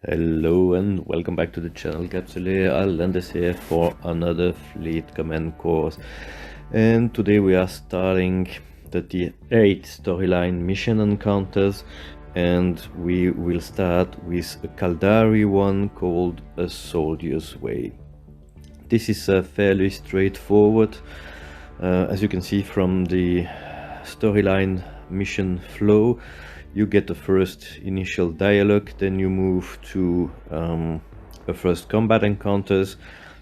Hello and welcome back to the channel. Capsule Islanders here for another fleet command course, and today we are starting the T8 storyline mission encounters, and we will start with a Caldari one called A Soldier's Way. This is fairly straightforward, as you can see from the storyline mission flow. You get the first initial dialogue, then you move to a first combat encounters.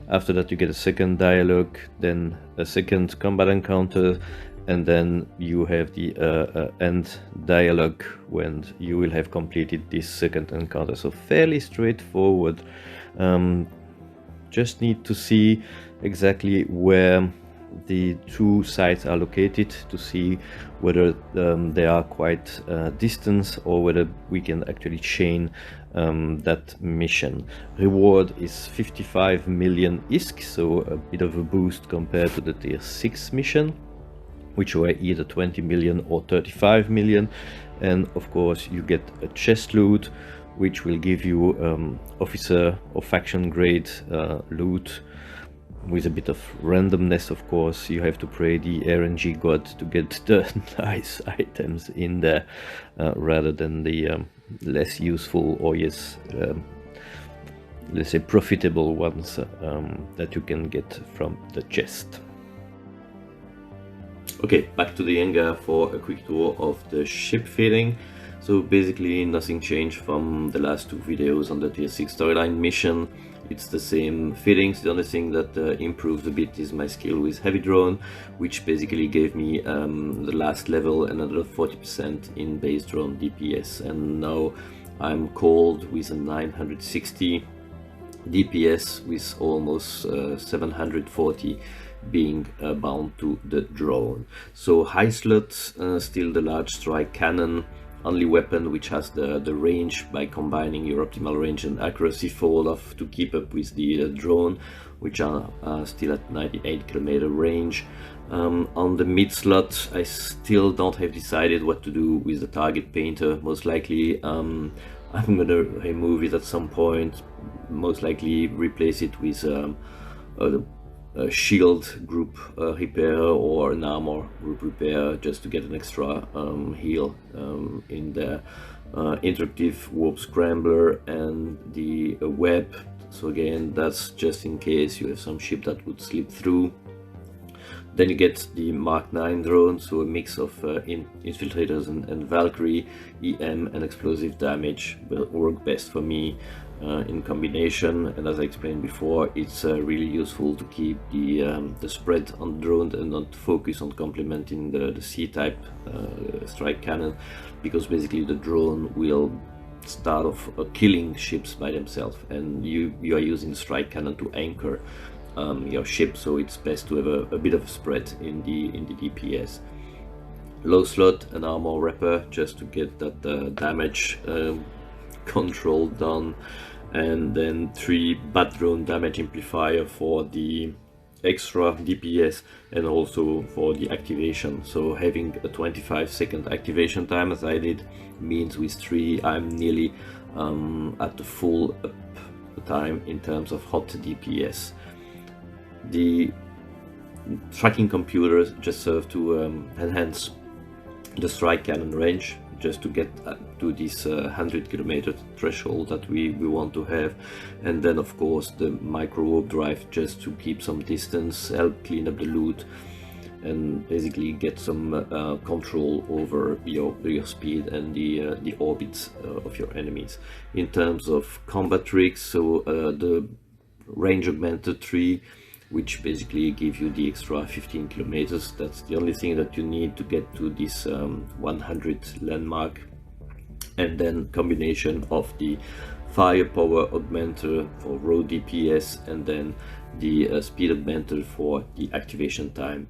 After that you get a second dialogue, then a second combat encounter, and then you have the end dialogue when you will have completed this second encounter. So fairly straightforward. Just need to see exactly where the two sites are located to see whether they are quite distant or whether we can actually chain that mission. Reward is 55 million ISK, so a bit of a boost compared to the tier 6 mission, which were either 20 million or 35 million. And of course you get a chest loot, which will give you officer or faction grade loot with a bit of randomness. Of course, you have to pray the RNG god to get the nice items in there, rather than the less useful or let's say profitable ones that you can get from the chest. Okay, back to the hangar for a quick tour of the ship fitting. So basically nothing changed from the last two videos on the tier 6 storyline mission. It's the same fittings. The only thing that improved a bit is my skill with heavy drone, which basically gave me the last level another 40% in base drone DPS, and now I'm called with a 960 DPS with almost 740 being bound to the drone. So high slot, still the large strike cannon, only weapon which has the range by combining your optimal range and accuracy fall off to keep up with the drone, which are still at 98 kilometer range. On the mid slot, I still don't have decided what to do with the target painter. Most likely I'm gonna remove it at some point, most likely replace it with a shield group repair or an armor group repair, just to get an extra heal in the interactive warp scrambler and the web. So again, that's just in case you have some ship that would slip through. Then you get the Mark 9 drone, so a mix of infiltrators and Valkyrie. EM and explosive damage will work best for me in combination, and as I explained before, it's really useful to keep the spread on the drone and not focus on complementing the C-type strike cannon, because basically the drone will start off killing ships by themselves, and you are using the strike cannon to anchor your ship, so it's best to have a bit of a spread in the DPS. Low slot, an armor wrapper, just to get that damage control done, and then 3 bat drone damage amplifier for the extra DPS and also for the activation. So having a 25-second activation time as I did means with 3 I'm nearly at the full up time in terms of hot DPS. The tracking computers just serve to enhance the strike cannon range, just to get to this 100 kilometer threshold that we want to have, and then of course the micro warp drive just to keep some distance, help clean up the loot, and basically get some control over your speed and the orbits of your enemies. In terms of combat tricks, so the range augmented 3, which basically give you the extra 15 kilometers. That's the only thing that you need to get to this 100 landmark. And then combination of the firepower augmenter for raw DPS, and then the speed augmenter for the activation time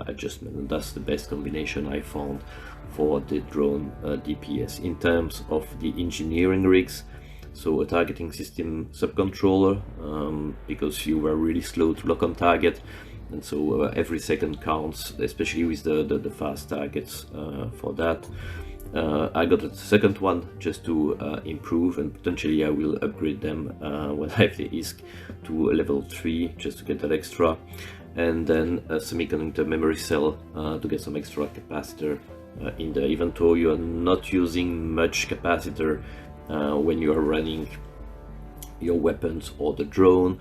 adjustment, and that's the best combination I found for the drone DPS. In terms of the engineering rigs, so a targeting system subcontroller, because you were really slow to lock on target, and so every second counts, especially with the fast targets for that. I got a second one just to improve, and potentially I will upgrade them when I have the ISK to a level 3 just to get that extra, and then a semiconductor memory cell to get some extra capacitor in there, even though you are not using much capacitor when you are running your weapons or the drone.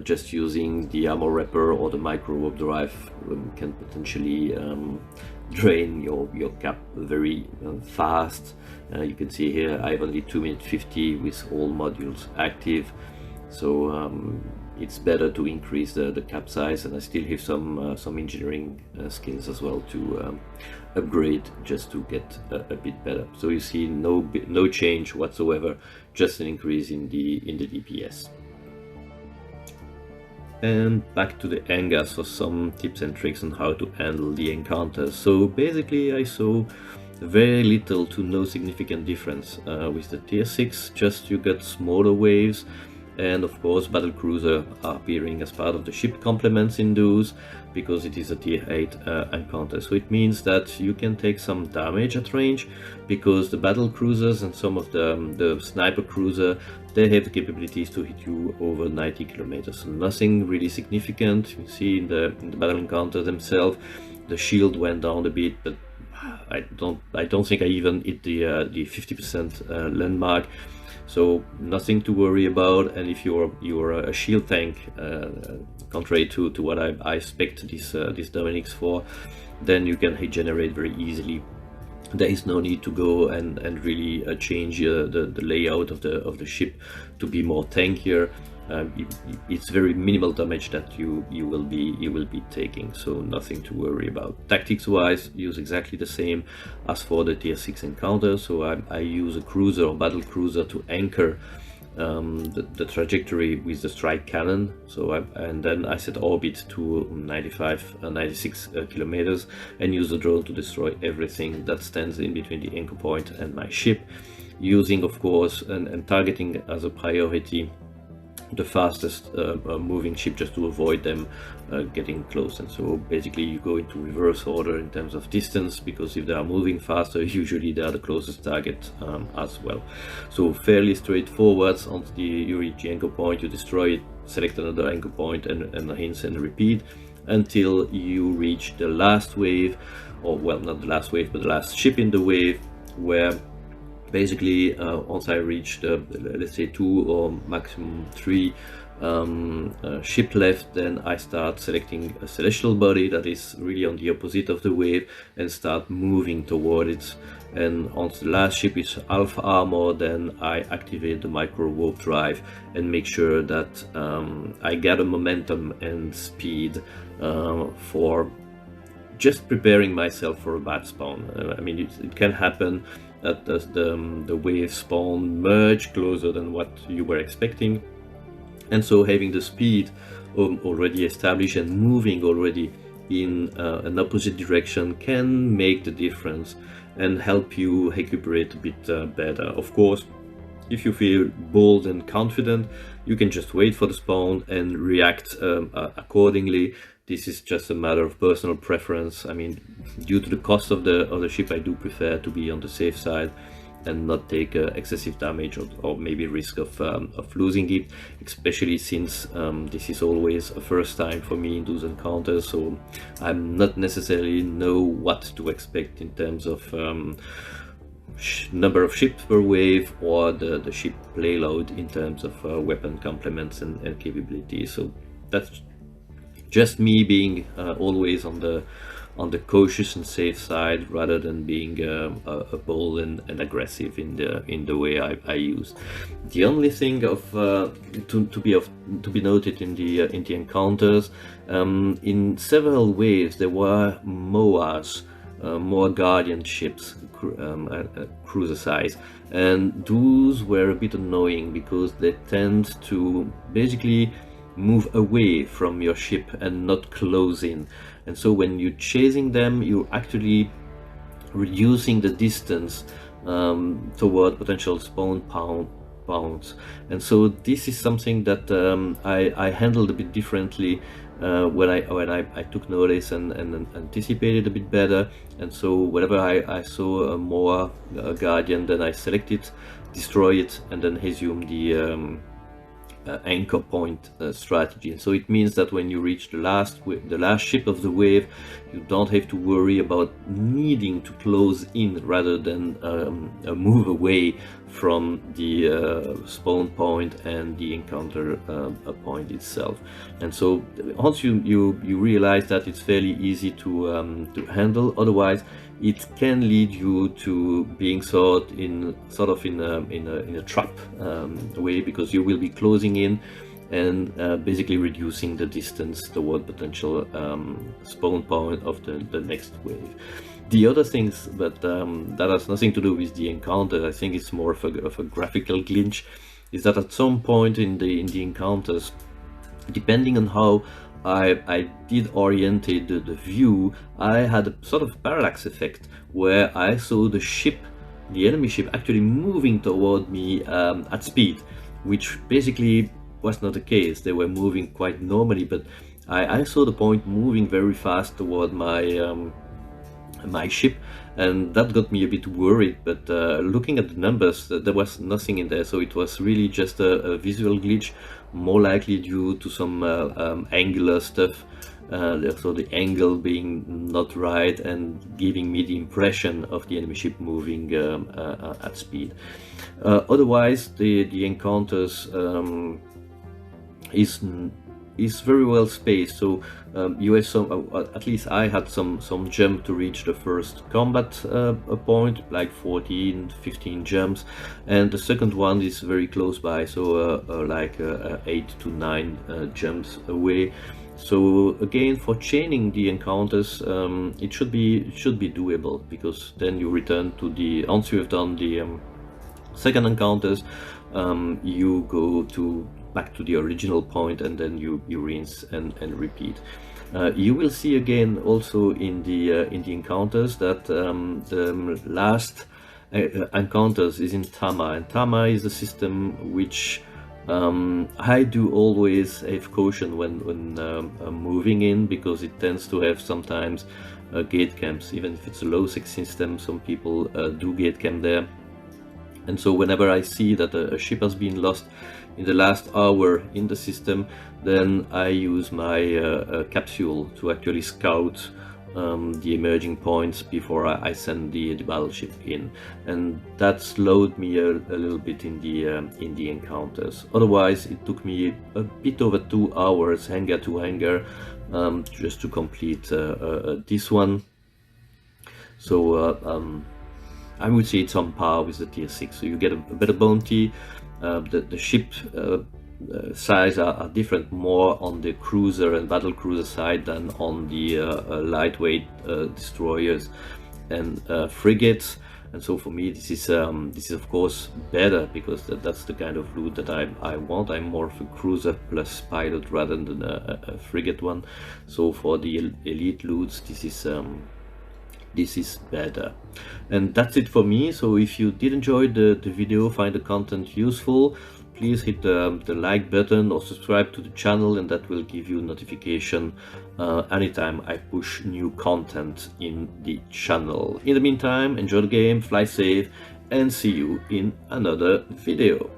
Just using the ammo wrapper or the micro warp drive can potentially drain your cap very fast. You can see here I have only 2 minutes 50 with all modules active, so it's better to increase the cap size, and I still have some engineering skills as well to upgrade just to get a bit better. So you see no change whatsoever, just an increase in the DPS. And back to the hangars for some tips and tricks on how to handle the encounters. So basically I saw very little to no significant difference with the tier 6, just you get smaller waves, and of course battlecruiser are appearing as part of the ship complements in those, because it is a tier 8 encounter. So it means that you can take some damage at range, because the battlecruisers and some of the sniper cruiser, they have the capabilities to hit you over 90 kilometers. So nothing really significant. You see in the battle encounter themselves, the shield went down a bit, but I don't think I even hit the 50% landmark. So nothing to worry about. And if you're a shield tank, contrary to what I expect this Dominix for, then you can hit generate very easily. There is no need to go and really change the layout of the ship to be more tankier. It's very minimal damage that you will be taking, so nothing to worry about. Tactics wise, use exactly the same as for the tier 6 encounter. So I use a cruiser or battle cruiser to anchor the trajectory with the strike cannon. So and then I set orbit to 96 kilometers and use the drone to destroy everything that stands in between the anchor point and my ship, using of course and targeting as a priority the fastest moving ship, just to avoid them getting close. And so basically you go into reverse order in terms of distance, because if they are moving faster, usually they are the closest target as well. So fairly straightforward. Once you reach the anchor point, you destroy it, select another anchor point and rinse and repeat until you reach the last wave, or well, not the last wave, but the last ship in the wave, where basically once I reach the, let's say 2 or maximum 3 ship left, then I start selecting a celestial body that is really on the opposite of the wave and start moving toward it. And once the last ship is half armor, then I activate the micro warp drive and make sure that I gather momentum and speed for just preparing myself for a bad spawn. I mean, it can happen that the waves spawn much closer than what you were expecting, and so having the speed already established and moving already in an opposite direction can make the difference and help you recuperate a bit better. Of course, if you feel bold and confident, you can just wait for the spawn and react accordingly. This is just a matter of personal preference. I mean, due to the cost of the ship, I do prefer to be on the safe side and not take excessive damage or maybe risk of losing it, especially since this is always a first time for me in those encounters, so I'm not necessarily know what to expect in terms of number of ships per wave or the ship payload in terms of weapon complements and capabilities. So that's just me being always on the cautious and safe side, rather than being bold and aggressive in the way I use. The only thing of to be noted in the encounters, in several waves there were MOAs, more guardian ships, cruiser size, and those were a bit annoying because they tend to basically move away from your ship and not close in, and so when you're chasing them, you're actually reducing the distance toward potential spawn pounds. And so this is something that I handled a bit differently when I took notice and anticipated a bit better. And so whenever I saw a more guardian, then I select it, destroy it, and then resume the anchor point strategy. And so it means that when you reach the last ship of the wave, you don't have to worry about needing to close in rather than move away from the spawn point and the encounter point itself. And so once you realize that, it's fairly easy to handle. Otherwise, it can lead you to being sort of in a trap way, because you will be closing in and basically reducing the distance toward potential spawn point of the next wave. The other things, but that has nothing to do with the encounter, I think it's more of a graphical glitch, is that at some point in the encounters, depending on how I did orientate the view, I had a sort of parallax effect where I saw the enemy ship actually moving toward me at speed, which basically was not the case. They were moving quite normally, but I saw the point moving very fast toward my ship, and that got me a bit worried. But looking at the numbers, there was nothing in there, so it was really just a visual glitch, more likely due to some angular stuff, so the angle being not right and giving me the impression of the enemy ship moving at speed. Otherwise, the encounters is very well spaced, so you have some, at least I had some jump to reach the first combat point, like 14-15 jumps, and the second one is very close by, so like 8 to 9 jumps away. So again, for chaining the encounters, it should be doable, because then you return to once you have done the second encounters, you go back to the original point, and then you rinse and repeat. You will see again also in the encounters that the last encounters is in TAMA, and TAMA is a system which I do always have caution when moving in, because it tends to have sometimes gate camps. Even if it's a low sec system, some people do gate camp there. And so whenever I see that a ship has been lost in the last hour in the system, then I use my capsule to actually scout the emerging points before I send the battleship in, and that slowed me a little bit in the encounters. Otherwise, it took me a bit over 2 hours, hangar to hangar, just to complete this one. So I would say it's on par with the tier 6, so you get a better bounty. The ship size are different, more on the cruiser and battle cruiser side than on the lightweight destroyers and frigates. And so for me, this is of course better, because that's the kind of loot that I want. I'm more of a cruiser plus pilot rather than a frigate one. So for the elite loots, this is better. And that's it for me. So if you did enjoy the video, find the content useful, please hit the like button or subscribe to the channel, and that will give you notification anytime I push new content in the channel. In the meantime, enjoy the game, fly safe, and see you in another video.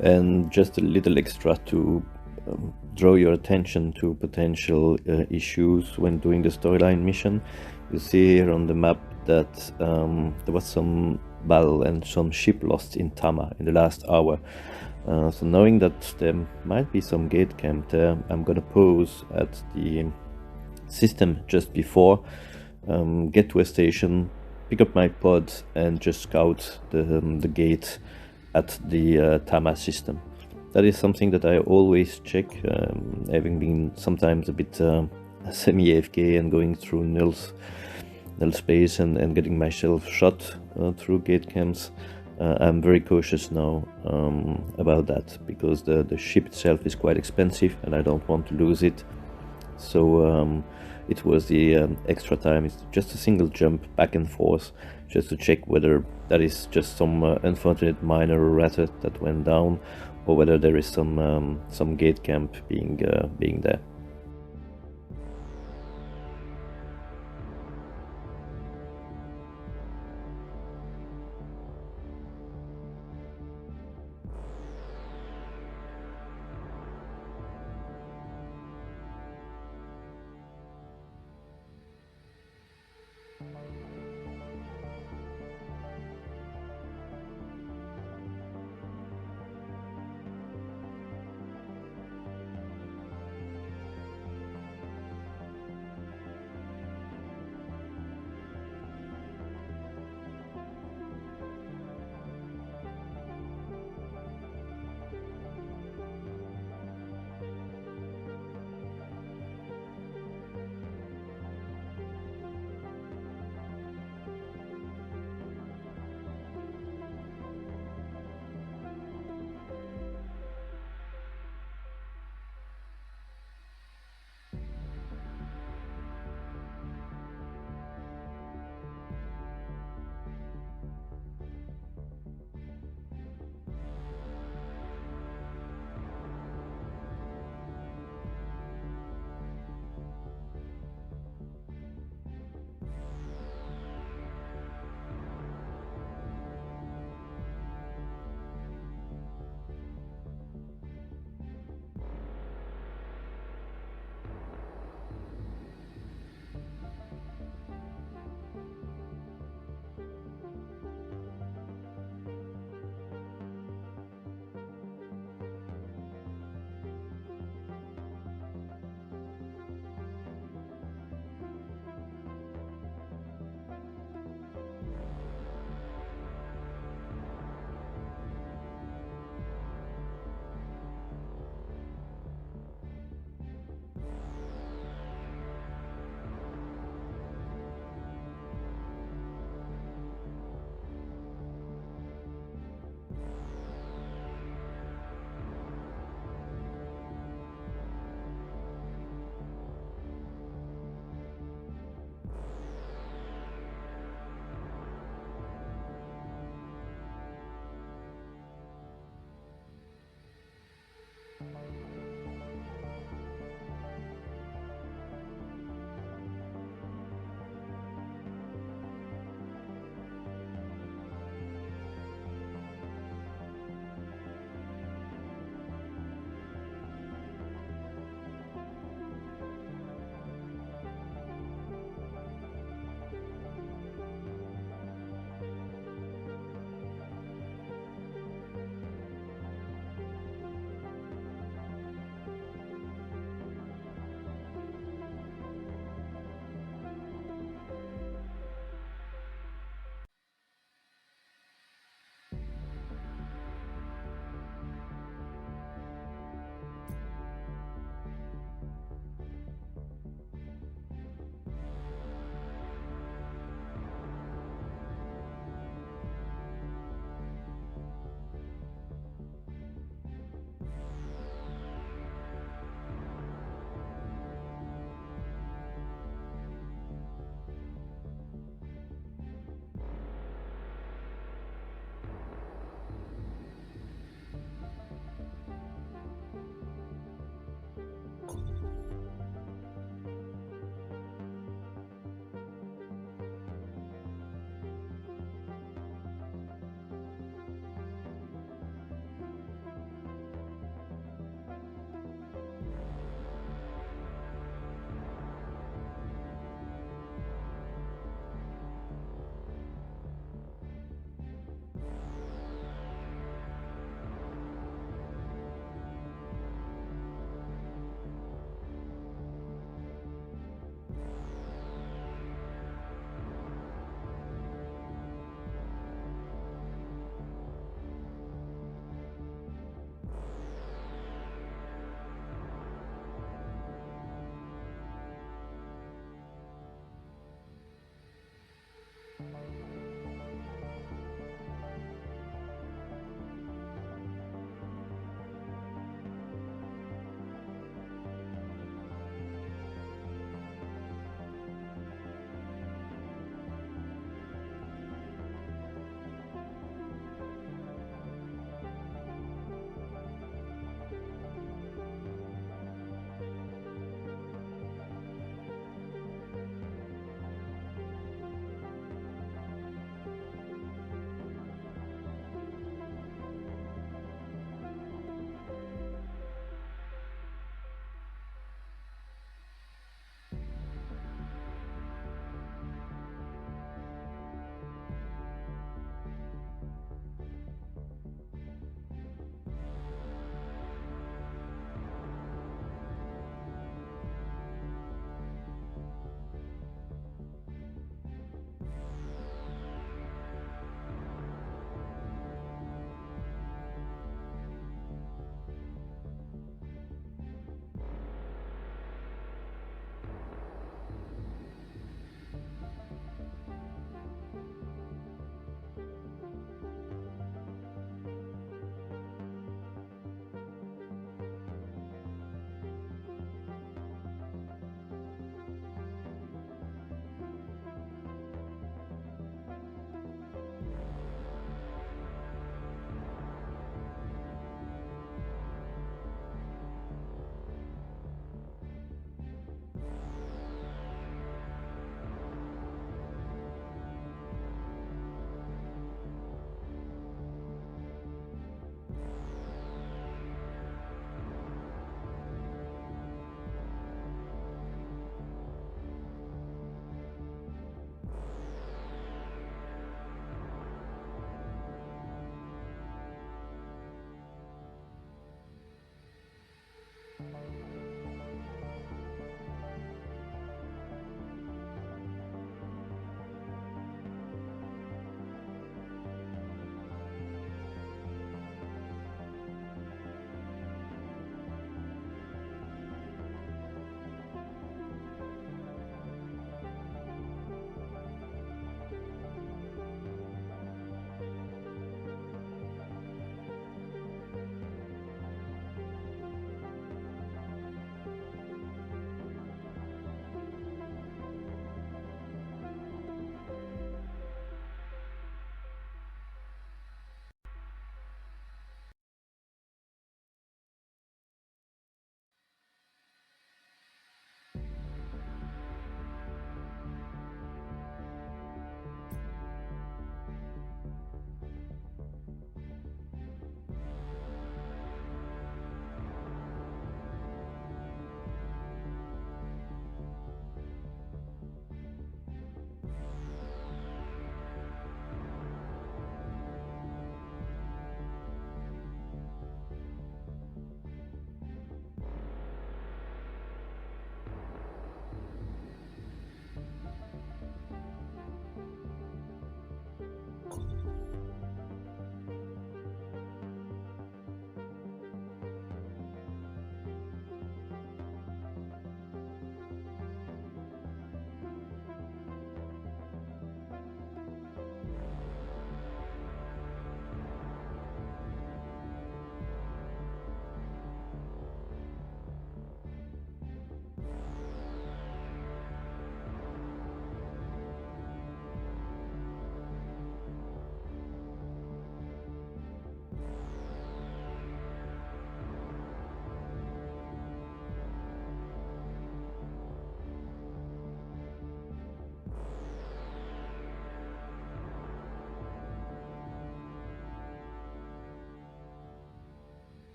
And just a little extra to draw your attention to potential issues when doing the storyline mission. You see here on the map that there was some battle and some ship lost in TAMA in the last hour. So knowing that there might be some gate camp there, I'm gonna pause at the system just before, get to a station, pick up my pod and just scout the gate at the TAMA system. That is something that I always check, having been sometimes a bit semi-AFK and going through null space and getting myself shot through gate camps. I'm very cautious now about that, because the ship itself is quite expensive and I don't want to lose it. So it was the extra time. It's just a single jump back and forth just to check whether that is just some unfortunate minor errata that went down, or whether there is some gate camp being there.